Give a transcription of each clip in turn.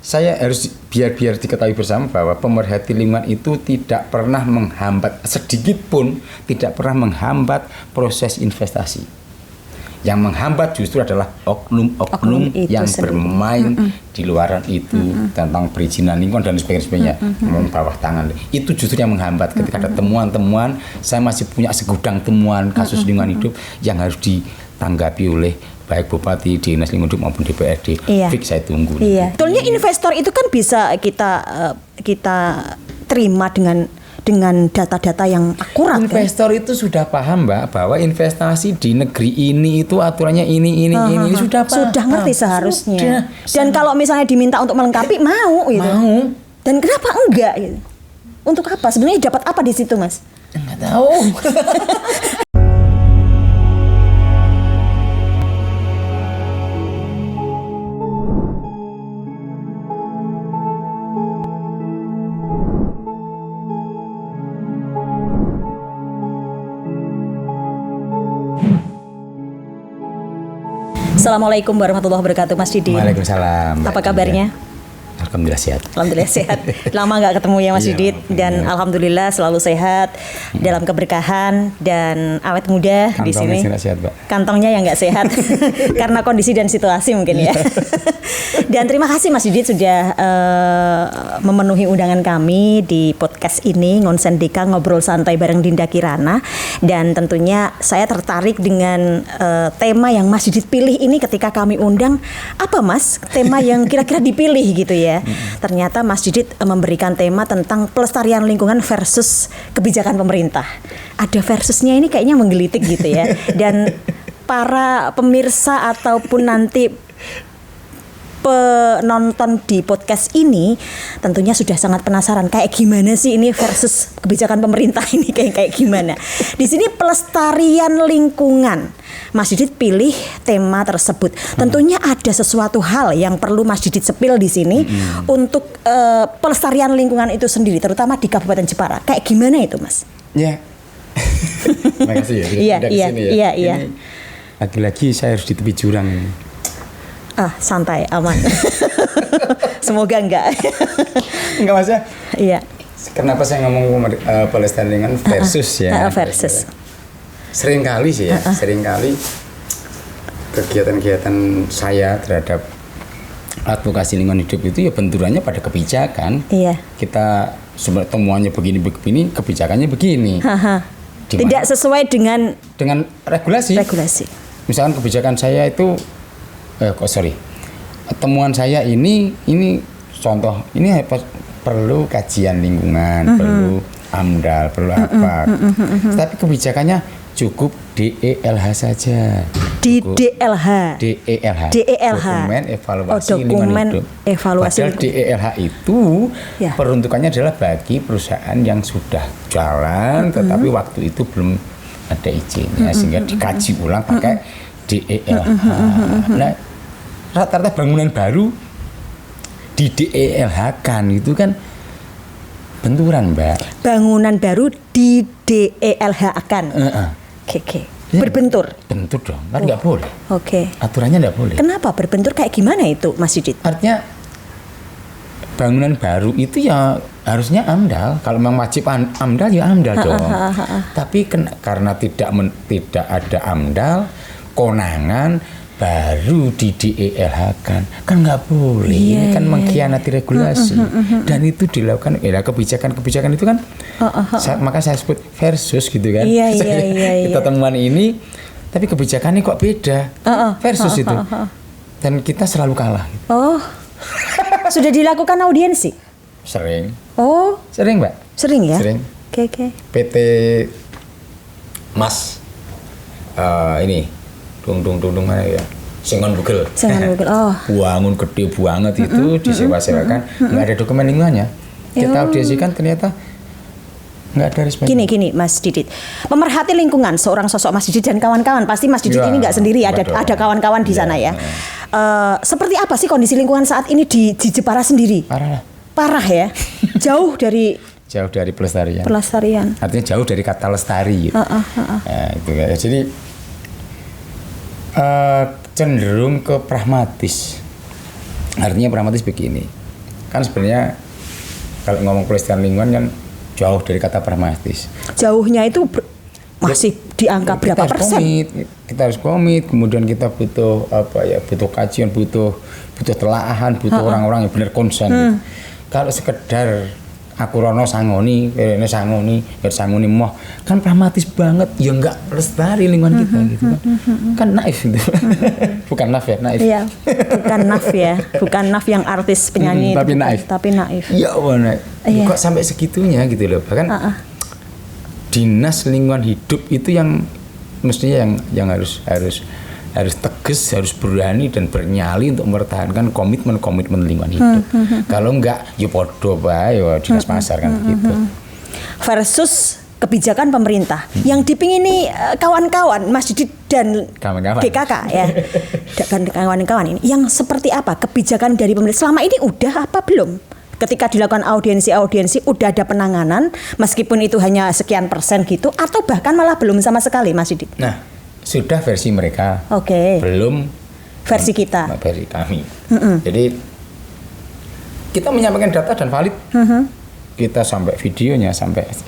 saya harus biar diketahui bersama bahwa pemerhati lingkungan itu tidak pernah menghambat, sedikit pun tidak pernah menghambat proses investasi. Yang menghambat justru adalah oknum-oknum yang bermain di luaran itu tentang perizinan lingkungan dan sebagainya, bawah tangan. Itu justru yang menghambat. Ketika ada temuan-temuan, saya masih punya segudang temuan kasus lingkungan hidup yang harus ditanggapi oleh baik Bupati, Dinas Lingkungan Hidup maupun DPRD. Fix saya tunggu. Iya. Betulnya investor itu kan bisa kita terima dengan data-data yang akurat. Investor itu sudah paham, Mbak, bahwa investasi di negeri ini itu aturannya ini sudah paham. Sudah ngerti seharusnya. Dan kalau misalnya diminta untuk melengkapi mau gitu. Mau. Dan kenapa enggak gitu? Untuk apa? Sebenarnya dapat apa di situ, Mas? Enggak tahu. Assalamualaikum warahmatullahi wabarakatuh, Mas Didi. Waalaikumsalam. Apa kabarnya? Alhamdulillah sehat. Alhamdulillah sehat. Lama nggak ketemu ya Mas Didit, dan alhamdulillah selalu sehat dalam keberkahan dan awet muda. Kantongnya di sini. Sehat, Mbak. Kantongnya yang nggak sehat karena kondisi dan situasi mungkin ya. Dan terima kasih Mas Didit sudah memenuhi undangan kami di podcast ini, Ngonsen Dika, ngobrol santai bareng Dinda Kirana. Dan tentunya saya tertarik dengan tema yang Mas Didit pilih ini ketika kami undang. Apa Mas tema yang kira-kira dipilih gitu ya? Ternyata Mas Didit memberikan tema tentang pelestarian lingkungan versus kebijakan pemerintah. Ada versusnya ini kayaknya menggelitik gitu ya. Dan para pemirsa ataupun nanti penonton di podcast ini tentunya sudah sangat penasaran kayak gimana sih ini versus kebijakan pemerintah ini kayak gimana. Di sini pelestarian lingkungan. Mas Didit pilih tema tersebut. Tentunya ada sesuatu hal yang perlu Mas Didit sepil di sini untuk pelestarian lingkungan itu sendiri, terutama di Kabupaten Jepara. Kayak gimana itu, Mas? Ya. Terima kasih ya. Iya. Lagi-lagi saya harus di tepi jurang. Santai, aman. Semoga enggak. Enggak Mas ya? Iya. Kenapa saya ngomong pelestarian lingkungan versus ya? Versus. Seringkali sih ya, seringkali kegiatan-kegiatan saya terhadap advokasi lingkungan hidup itu ya benturannya pada kebijakan. Iya. Kita temuannya begini, kebijakannya begini. Tidak sesuai dengan regulasi. Misalkan kebijakan saya itu temuan saya ini contoh, ini perlu kajian lingkungan, perlu AMDAL, perlu apa. Tapi kebijakannya cukup DELH saja. DELH. Dokumen evaluasi lingkungan hidup. Padahal DELH itu peruntukannya adalah bagi perusahaan yang sudah jalan, tetapi waktu itu belum ada izinnya, sehingga dikaji ulang pakai DELH. Nah, rata-rata bangunan baru di DELH kan itu kan benturan, Mbak. Bangunan baru di DELH kan. Oke. Berbentur. Bentur dong, kan nggak boleh. Oke. Aturannya nggak boleh. Kenapa berbentur kayak gimana itu, Mas Didit? Artinya bangunan baru itu ya harusnya AMDAL. Kalau memang wajib AMDAL ya AMDAL dong. Tapi karena tidak ada AMDAL, konangan baru di DELH kan nggak boleh. Ini kan mengkhianati regulasi. Dan itu dilakukan kebijakan itu kan maka saya sebut versus gitu kan. Kita temuan ini tapi kebijakannya kok beda. Versus itu. Dan kita selalu kalah gitu. Sudah dilakukan audiensi? Sering. Sering, Mbak. Sering ya? Sering. Oke. PT Mas ini dung mana ya? Sengon Bugel. Bangun gede banget itu disewa-sewakan, nggak ada dokumen lingkungannya. Kita audisikan ternyata nggak ada respon. Gini Mas Didit, pemerhati lingkungan seorang sosok Mas Didit dan kawan-kawan, pasti Mas Didit ini nggak sendiri, ada kawan-kawan di sana ya. Seperti apa sih kondisi lingkungan saat ini di Jepara sendiri? Parah ya. Jauh dari pelestarian. Artinya jauh dari kata lestari. Gitu. Itu ya. Jadi cenderung ke pragmatis. Artinya pragmatis begini. kan sebenarnya kalau ngomong pelestarian lingkungan kan jauh dari kata pragmatis. Jauhnya itu masih di angka berapa persen? Kita harus komit, kemudian kita butuh butuh kajian, butuh telaahan, butuh orang-orang yang benar konsen. Gitu. Kalau sekedar aku rono sangoni moh kan pragmatis banget, ya enggak lestari lingkungan kita gitu kan. Kan naif gitu. Bukan naf ya, naif. Iya, bukan naf ya, bukan naf yang artis penyanyi tapi naif. Iya, naif. Kok sampai segitunya gitu loh. Bahkan dinas lingkungan hidup itu yang mestinya yang harus tegas, harus berani dan bernyali untuk mempertahankan komitmen lingkungan hidup. Kalau enggak, ya podo bae ya dinas pasar kan begitu. Versus kebijakan pemerintah yang dipingini kawan-kawan Mas Didit dan DKK ya. Dan kawan-kawan ini yang seperti apa kebijakan dari pemerintah selama ini udah apa belum? Ketika dilakukan audiensi udah ada penanganan meskipun itu hanya sekian persen gitu atau bahkan malah belum sama sekali Mas Didit. Nah, sudah versi mereka, belum versi kita, versi kami. Jadi kita menyampaikan data dan valid. Kita sampai videonya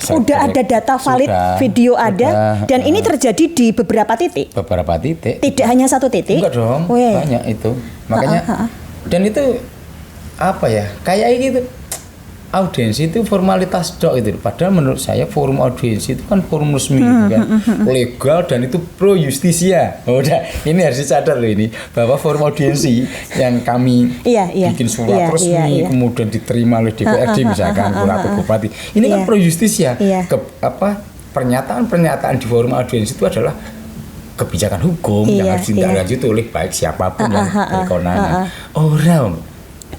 udah ada data valid, video ada, dan ini terjadi di beberapa titik. Tidak hanya satu titik. Enggak dong, banyak itu. Makanya dan itu apa ya? Kayak gitu. Audiensi itu formalitas dok itu. Padahal menurut saya forum audiensi itu kan forum resmi kan, legal dan itu pro justisia. Udah, ini harus dicatat loh ini bahwa forum audiensi yang kami bikin surat resmi kemudian diterima oleh DPRD misalkan atau bupati. Ini kan pro justisia. Pernyataan di forum audiensi itu adalah kebijakan hukum yang harus ditindaklanjuti oleh baik siapapun yang berkewenangan.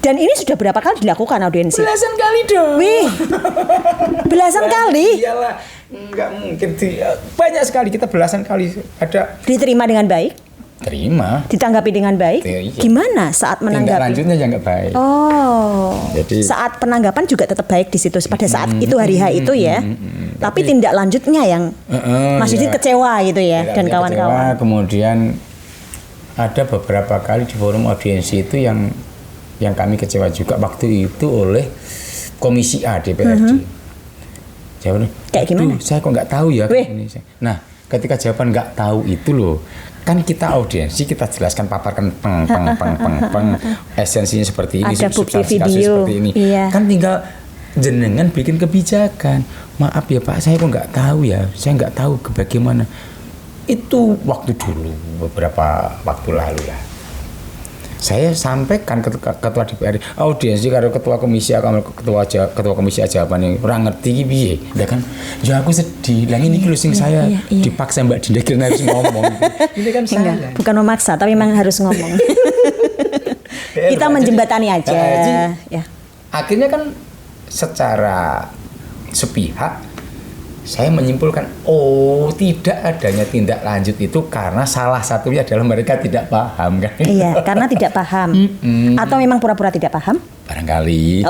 Dan ini sudah berapa kali dilakukan audiensi? Belasan kali dong. Wih, belasan kali? Iyalah, nggak mungkin. Banyak sekali, kita belasan kali ada. Diterima dengan baik? Terima. Ditanggapi dengan baik? Iya. Gimana saat menanggapi? Tindak lanjutnya yang nggak baik. Jadi saat penanggapan juga tetap baik di situ pada saat itu hari H itu ya. Tapi tindak lanjutnya yang Mas Didit kecewa gitu ya dan kawan-kawan. Kemudian ada beberapa kali di forum audiensi itu yang kami kecewa juga waktu itu oleh Komisi A DPRD. Jawabannya, kayak gimana? Saya kok nggak tahu ya. Nah, ketika jawaban nggak tahu itu loh, kan kita audiensi kita jelaskan paparkan esensinya seperti ini, substansi kasus seperti ini. Kan tinggal jenengan bikin kebijakan. Maaf ya Pak, saya kok nggak tahu ya. Saya nggak tahu bagaimana. Itu waktu dulu beberapa waktu lalu lah. Saya sampaikan ke ketua DPRD, audiensi karo ketua komisi jawabannya ora ngerti iki piye. Ya kan, ya aku sedih. Lah ini lho sing saya dipaksa Mbak Dinda Kirana harus ngomong. Ini kan saya. Bukan memaksa, tapi memang harus ngomong. Kita menjembatani aja. Ya. Akhirnya kan secara sepihak saya menyimpulkan, tidak adanya tindak lanjut itu karena salah satunya adalah mereka tidak paham kan? Iya, karena tidak paham. Atau memang pura-pura tidak paham? Barangkali.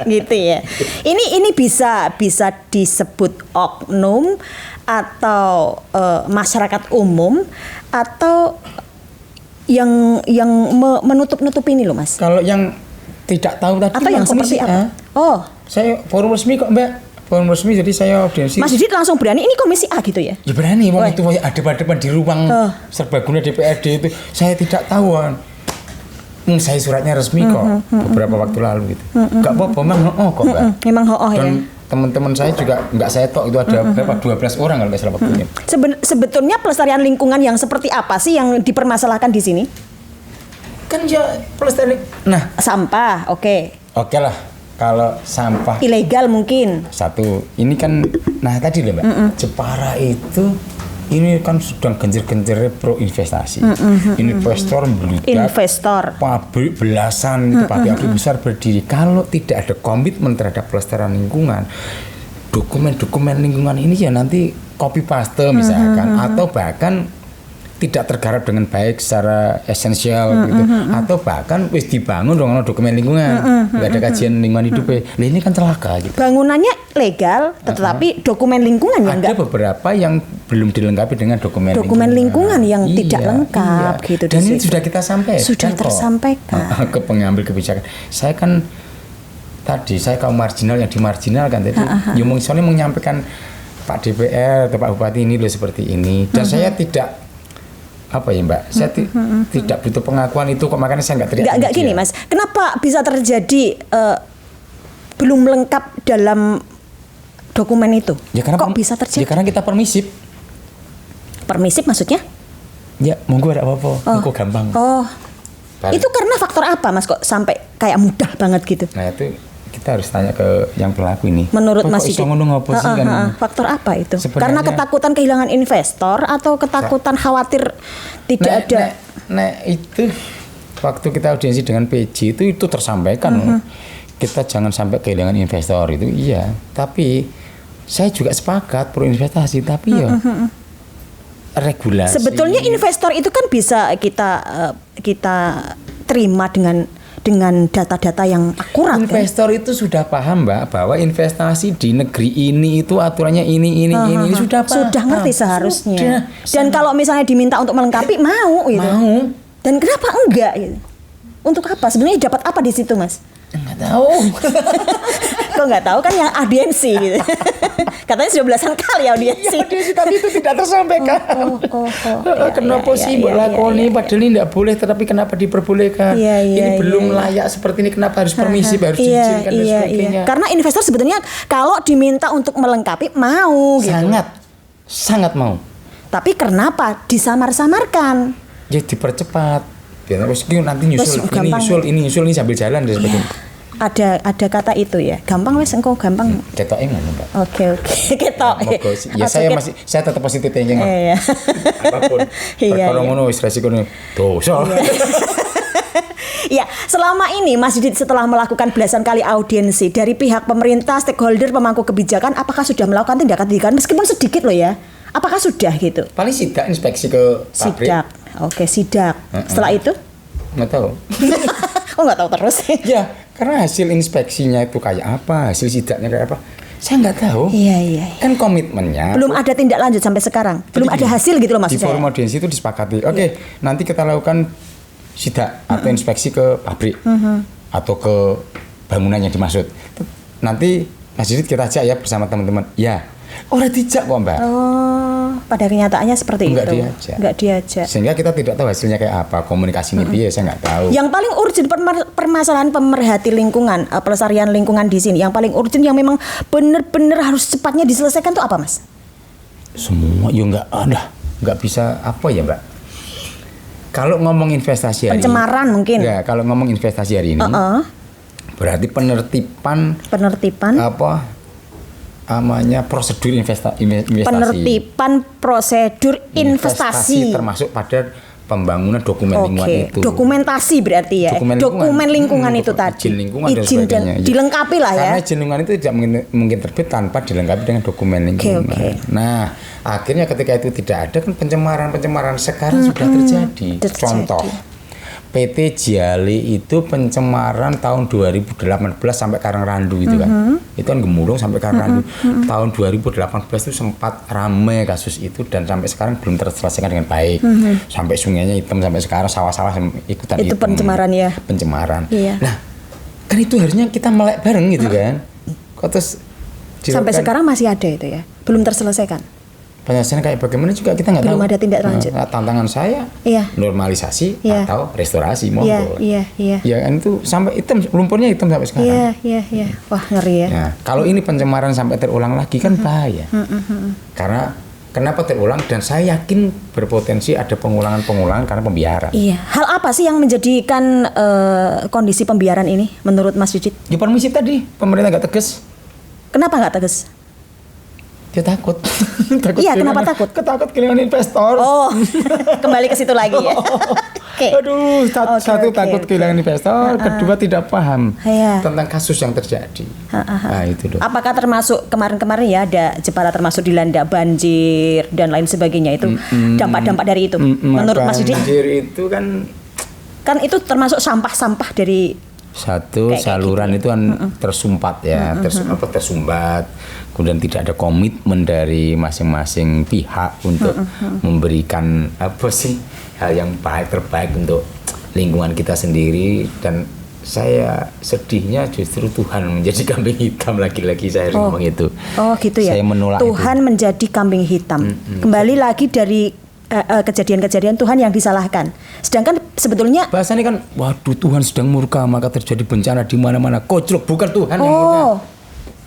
Gitu ya. Ini bisa disebut oknum atau masyarakat umum atau yang menutup-nutup ini loh Mas. Kalau yang tidak tahu tadi atau yang seperti apa? Saya forum resmi kok Mbak. Forum resmi jadi saya audiensi. Mas Didit langsung berani ini komisi A gitu ya? Ya berani, waktu itu ada depan di ruang serbaguna DPRD itu saya tidak tahu. Saya suratnya resmi kok beberapa waktu lalu gitu. Gak apa-apa memang kok Mbak. Memang Dan ya. teman-teman saya juga nggak saya tok itu ada berapa 12 orang kalau nggak salah waktunya. Sebetulnya pelestarian lingkungan yang seperti apa sih yang dipermasalahkan di sini? Kan ya pelestarian. Nah, sampah, Oke lah. Kalau sampah ilegal mungkin satu ini kan tadi loh Mbak Jepara itu ini kan sedang genjer-genjernya pro investasi. Investor pabrik belasan itu pabrik besar berdiri. Kalau tidak ada komitmen terhadap pelestarian lingkungan, dokumen lingkungan ini ya nanti copy paste misalkan atau bahkan tidak tergarap dengan baik secara esensial gitu, atau bahkan wis dibangun dong dokumen lingkungan, nggak ada kajian lingkungan hidupnya. Nah, ini kan celaka gitu. Bangunannya legal, tetapi dokumen lingkungan yang Ada enggak. beberapa yang belum dilengkapi dengan dokumen Lingkungan yang tidak lengkap gitu. Dan di ini situ. sudah kita sampaikan. Sudah tersampaikan. Ke pengambil kebijakan. Saya kan tadi saya kaum marginal yang dimarginalkan tadi. Soalnya menyampaikan Pak DPR atau Pak Bupati ini loh seperti ini. Dan saya tidak apa ya Mbak, saya tidak butuh pengakuan itu kok, makanya saya nggak teriak. Nggak gini Mas, kenapa bisa terjadi belum lengkap dalam dokumen itu? Ya, karena kok bisa terjadi? Ya karena kita permisif. Permisif maksudnya? Ya monggo ada apa-apa, monggo gampang. Itu karena faktor apa Mas kok sampai kayak mudah banget gitu? Nah itu kita harus tanya ke yang pelaku ini. Menurut Mas Didi, faktor apa itu? Sebenarnya, karena ketakutan kehilangan investor atau ketakutan khawatir tidak ada? Itu waktu kita audiensi dengan PJ itu tersampaikan. Kita jangan sampai kehilangan investor itu, iya. Tapi saya juga sepakat pro investasi, tapi ya regulasi. Sebetulnya investor itu kan bisa kita terima dengan data-data yang akurat. Investor kan? Itu sudah paham Mbak bahwa investasi di negeri ini itu aturannya ini sudah paham. Sudah ngerti seharusnya. Dan kalau misalnya diminta untuk melengkapi mau gitu. Mau. Dan kenapa enggak gitu? Untuk apa? Sebenarnya dapat apa di situ Mas? Enggak tahu. Kok nggak tahu kan yang audiensi gitu. Katanya sudah belasan kali audiensi. Ya, audiensi tapi itu tidak tersampaikan. Kenapa sih buat lakoni padahal ini tidak boleh, tetapi kenapa diperbolehkan? Ini belum layak seperti ini, kenapa harus permisif, harus diizinkan dan sebagainya. Karena investor sebetulnya kalau diminta untuk melengkapi mau gitu. Sangat mau. Tapi kenapa disamar-samarkan? Ya dipercepat. Biar nanti nyusul ini sambil jalan dan sebagainya. Ada kata itu ya, gampang wes engkau gampang. Ketok ngono Mbak. Oke saya tetap positif thinking. Iya. Apapun. Perkara ngono wis resikono dosa. Ya, selama ini Mas Didit setelah melakukan belasan kali audiensi dari pihak pemerintah, stakeholder, pemangku kebijakan, apakah sudah melakukan tindakan meskipun sedikit loh ya? Apakah sudah gitu? Paling sidak inspeksi ke pabrik. Sidak. Oke, sidak. Setelah itu? Nggak tahu. Oh nggak tahu terus? Ya, karena hasil inspeksinya itu kayak apa, hasil sidaknya kayak apa, saya nggak tahu. Iya. Kan komitmennya. Belum ada tindak lanjut sampai sekarang. Belum ada hasil gitu loh maksud saya. Di forum audiensi itu disepakati. Oke, nanti kita lakukan sidak atau inspeksi ke pabrik atau ke bangunan yang dimaksud. Nanti Mas Didit kita ajak ya bersama teman-teman. Ya, orang dijak kok Mbak. Pada kenyataannya seperti itu. Enggak diajak. Sehingga kita tidak tahu hasilnya kayak apa, komunikasi ini saya nggak tahu. Yang paling urgent permasalahan pemerhati lingkungan, pelestarian lingkungan di sini, yang paling urgent yang memang benar-benar harus cepatnya diselesaikan itu apa Mas? Semua, ya nggak bisa apa ya Mbak. Kalau ngomong investasi hari pencemaran ini, mungkin. Ya, kalau ngomong investasi hari ini, berarti penertiban apa? Namanya prosedur investasi. Penertiban prosedur investasi termasuk pada pembangunan dokumen lingkungan itu. Dokumentasi berarti ya. Dokumen lingkungan itu tadi. Izin dan dilengkapi lah ya. Karena izin lingkungan itu tidak mungkin terbit tanpa dilengkapi dengan dokumen lingkungan. Nah, akhirnya ketika itu tidak ada kan pencemaran sekarang sudah terjadi. Contoh PT Jiali itu pencemaran tahun 2018 sampai Karangrandu itu kan. Itu kan gemuruh sampai Karangrandu. Tahun 2018 itu sempat ramai kasus itu dan sampai sekarang belum terselesaikan dengan baik. Sampai sungainya hitam sampai sekarang, sawah-sawah ikutan itu hitam. Pencemaran ya. Pencemaran. Iya. Nah, kan itu harusnya kita melek bareng gitu kan. Kok terus sampai sekarang masih ada itu ya. Belum terselesaikan. Penyelesaian kayak bagaimana juga kita nggak tahu. Belum ada tindak lanjut. Tantangan saya normalisasi atau restorasi monggo. Iya. Ya kan itu sampai hitam, lumpurnya hitam sampai sekarang. Iya. Wah ngeri ya. Nah, kalau ini pencemaran sampai terulang lagi kan bahaya. Karena kenapa terulang dan saya yakin berpotensi ada pengulangan karena pembiaran. Iya. Hal apa sih yang menjadikan kondisi pembiaran ini menurut Mas Didit? Ya permisif tadi, pemerintah nggak tegas. Kenapa nggak tegas? Dia takut. Iya, kenapa takut? Ketakut kehilangan investor. Oh, kembali ke situ lagi ya. Aduh, satu takut kehilangan investor, kedua tidak paham tentang kasus yang terjadi. Nah, itu dong. Apakah termasuk kemarin-kemarin ya ada Jepara termasuk dilanda banjir dan lain sebagainya itu dampak-dampak dari itu? Menurut Mas Didi? Banjir itu kan itu termasuk sampah-sampah dari satu saluran gitu. Itu kan tersumpat ya, tersumbat. Kemudian tidak ada komitmen dari masing-masing pihak untuk memberikan hal yang terbaik untuk lingkungan kita sendiri. Dan saya sedihnya justru Tuhan menjadi kambing hitam lagi-lagi saya harus ngomong itu. Oh gitu ya. Saya menolak Tuhan itu. menjadi kambing hitam. Kembali lagi dari kejadian-kejadian Tuhan yang disalahkan. Sedangkan sebetulnya bahasanya kan, waduh Tuhan sedang murka maka terjadi bencana di mana-mana. Koclok, bukan Tuhan yang murka.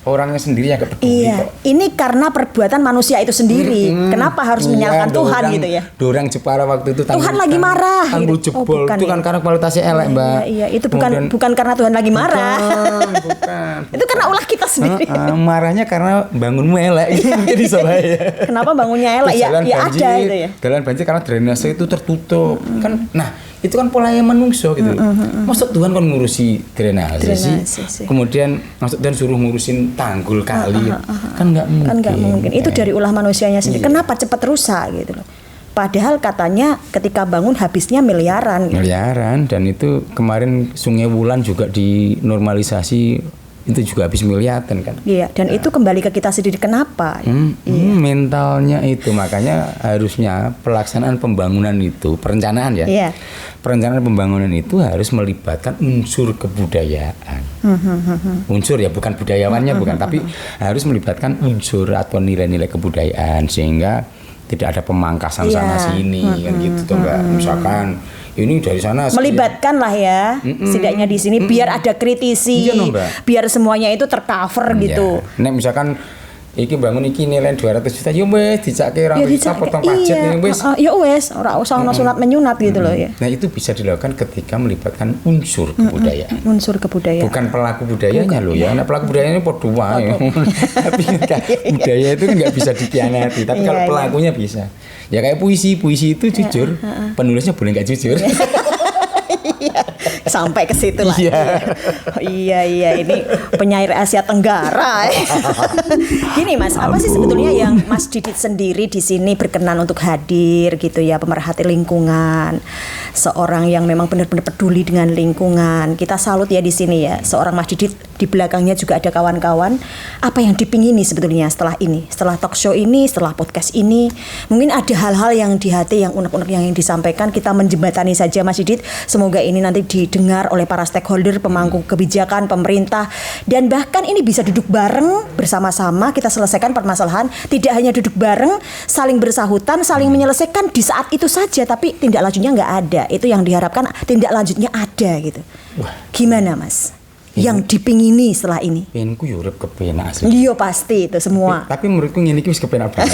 Orangnya sendiri yang gak peduli kok. Ini karena perbuatan manusia itu sendiri. Kenapa harus menyalahkan Tuhan gitu ya? Dorang Jepara waktu itu Tuhan lagi marah. Tanggul jebol. Itu kan karena kualitasnya elek, Mbak. Iya, itu bukan karena Tuhan lagi marah. Bukan. Itu karena ulah kita sendiri. Marahnya karena bangunmu elek. Jadi soalnya. Kenapa bangunnya elek? Ya ada itu ya. Jalan banjir karena drainase itu tertutup. Kan itu kan polanya manusia gitu. Maksud Tuhan kan ngurusi drainase sih. Kemudian maksud dan suruh ngurusin tanggul kali. Kan nggak mungkin. Kan nggak mungkin. Itu dari ulah manusianya sendiri. Kenapa cepat rusak gitu loh. Padahal katanya ketika bangun habisnya miliaran. Miliaran, dan itu kemarin Sungai Wulan juga dinormalisasi, itu juga habis miliaran kan. Iya, dan itu kembali ke kita sendiri. Kenapa? Mentalnya itu, makanya harusnya pelaksanaan pembangunan itu, perencanaan ya. Iya. Perencanaan pembangunan itu harus melibatkan unsur kebudayaan. Unsur ya, bukan budayawannya bukan, tapi harus melibatkan unsur atau nilai-nilai kebudayaan sehingga tidak ada pemangkasan sana sini kan gitu tuh Mbak. Misalkan ini dari sana melibatkan lah ya, setidaknya di sini biar ada kritisi, biar semuanya itu tercover gitu. Nek misalkan iki bangun iki nilai 200 juta, ya wes dicake ra bisa potong pajak ya wes. Ya wes, ora usah ono sunat menyunat gitu loh ya. Nah, itu bisa dilakukan ketika melibatkan unsur kebudayaan. Unsur kebudayaan. Bukan pelaku budayanya loh ya. Nah, pelaku budayanya podo wae. Tapi budaya itu kan nggak bisa dikhianati, tapi kalau pelakunya bisa. Ya kayak puisi itu jujur, penulisnya boleh nggak jujur. Sampai ke situ lah. Iya, ini penyair Asia Tenggara. Gini Mas, apa sih sebetulnya yang Mas Didit sendiri di sini berkenan untuk hadir gitu ya, pemerhati lingkungan, seorang yang memang benar-benar peduli dengan lingkungan. Kita salut ya di sini ya, seorang Mas Didit, di belakangnya juga ada kawan-kawan. Apa yang dipingini sebetulnya setelah ini, setelah talk show ini, setelah podcast ini? Mungkin ada hal-hal yang di hati, yang unek-unek yang disampaikan, kita menjembatani saja Mas Didit. Semoga ini nanti didengar oleh para stakeholder, pemangku kebijakan, pemerintah, dan bahkan ini bisa duduk bareng bersama-sama kita selesaikan permasalahan. Tidak hanya duduk bareng, saling bersahutan, saling menyelesaikan di saat itu saja, tapi tindak lanjutnya nggak ada. Itu yang diharapkan, tindak lanjutnya ada gitu. Gimana Mas? Yang dipingini setelah ini? Penku urip kepenak asli. Iya pasti itu semua. Tapi menurutku ini wis kepenak banget.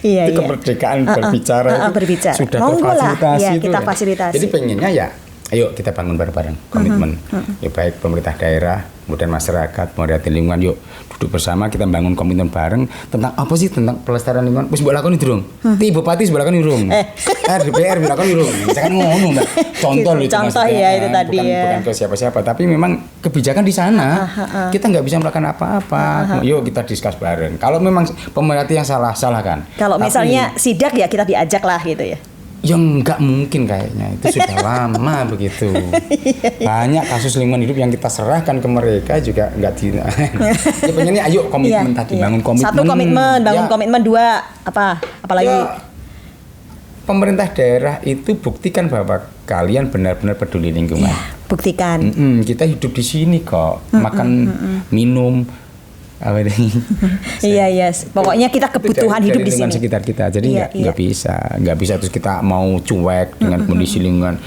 Iya. Kemerdekaan berbicara itu sudah terfasilitasi ya, itu. Kita fasilitasi. Jadi pengennya ya, ayo kita bangun bareng-bareng komitmen. Ya baik pemerintah daerah, kemudian masyarakat, pemerhati lingkungan, yuk duduk bersama kita bangun komitmen bareng tentang apa sih, tentang pelestarian lingkungan. Wis mbok lakoni durung? Ti bupati mbok lakoni durung? DPR mbok lakoni durung? Misalkan ngono Mbak. Contoh ya itu tadi bukan ke siapa-siapa, tapi memang kebijakan di sana. Kita nggak bisa melakukan apa-apa. Yuk kita diskus bareng. Kalau memang pemerhati yang salah kan. Kalau misalnya sidak ya kita diajak lah gitu ya. Ya nggak mungkin kayaknya, itu sudah lama begitu. Banyak kasus lingkungan hidup yang kita serahkan ke mereka juga nggak di. Ya pengennya ayo komitmen tadi, bangun komitmen. Satu komitmen, bangun komitmen. Dua apalagi? Ya, pemerintah daerah itu buktikan bahwa kalian benar-benar peduli lingkungan. Ya, buktikan. Kita hidup di sini kok, makan, minum. Iya, pokoknya kita kebutuhan hidup di sini. Sekitar kita, jadi nggak bisa terus kita mau cuek dengan kondisi lingkungan.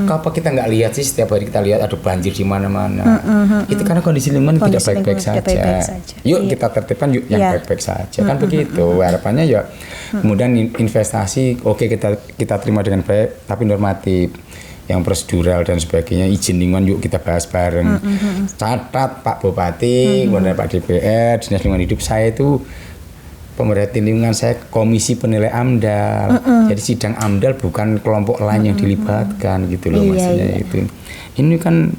Apa kita nggak lihat sih, setiap hari kita lihat ada banjir di mana-mana. Itu karena kondisi lingkungan tidak baik-baik saja. Yuk kita tertibkan yuk yang baik-baik saja, kan begitu. Harapannya ya kemudian investasi kita terima dengan baik, tapi normatif. Yang prosedural dan sebagainya, izin lingkungan yuk kita bahas bareng. Catat Pak Bupati, kemudian Pak DPR, Dinas Lingkungan Hidup, saya itu pemerhati lingkungan, saya komisi penilai AMDAL. Jadi sidang AMDAL bukan kelompok lain yang dilibatkan gitu loh, maksudnya itu. Ini kan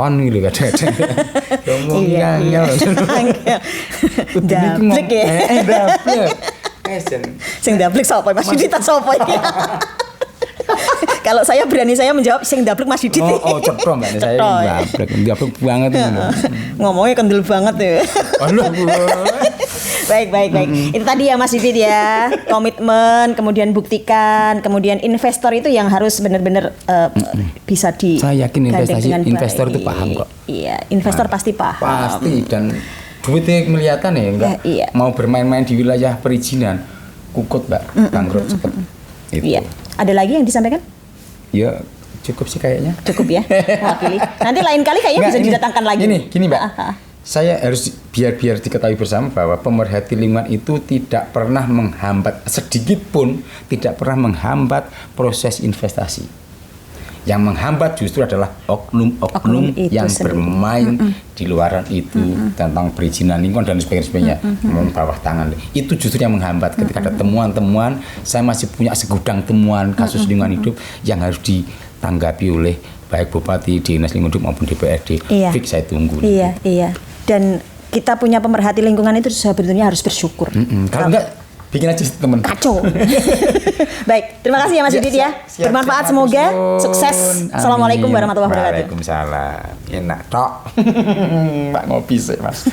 on gitu kadang-kadang. Iya. Daplek ya. Daplek. Sing daplek sapa? Mas Didit ta sapa iki? Kalau saya berani saya menjawab sing daplek Mas Didit. Oh, cetok Mbak, saya daplek banget ini. Ngomongnya kendel banget ya. Aduh. Baik. Itu tadi ya Mas Didit ya. Komitmen, kemudian buktikan, kemudian investor itu yang harus benar-benar bisa di. Saya yakin investor itu paham kok. Iya, investor pasti paham. Pasti, dan duitnya kelihatan ya, enggak iya. mau bermain-main di wilayah perizinan, kukut Mbak, bangkrut cepet. Iya. Ada lagi yang disampaikan? Ya cukup sih kayaknya. Cukup ya, mewakili. Nanti lain kali kayaknya bisa didatangkan lagi. Gini Mbak, saya harus biar diketahui bersama bahwa pemerhati lingkungan itu tidak pernah menghambat, sedikit pun tidak pernah menghambat proses investasi. Yang menghambat justru adalah oknum yang bermain di luaran itu tentang perizinan lingkungan dan sebagainya, bawah tangan. Itu justru yang menghambat. Ketika ada temuan-temuan, saya masih punya segudang temuan kasus lingkungan hidup yang harus ditanggapi oleh baik Bupati, Dinas Lingkungan Hidup maupun DPRD. Iya. Fix saya tunggu. Iya. Dan kita punya pemerhati lingkungan itu sebetulnya harus bersyukur. Kalau enggak, bikin aja teman. Kacau. Baik, terima kasih ya Mas Didit ya. Bermanfaat semoga, sukses. Assalamualaikum warahmatullahi wabarakatuh. Waalaikumsalam. Enak tok. Pak ngopi sih Mas.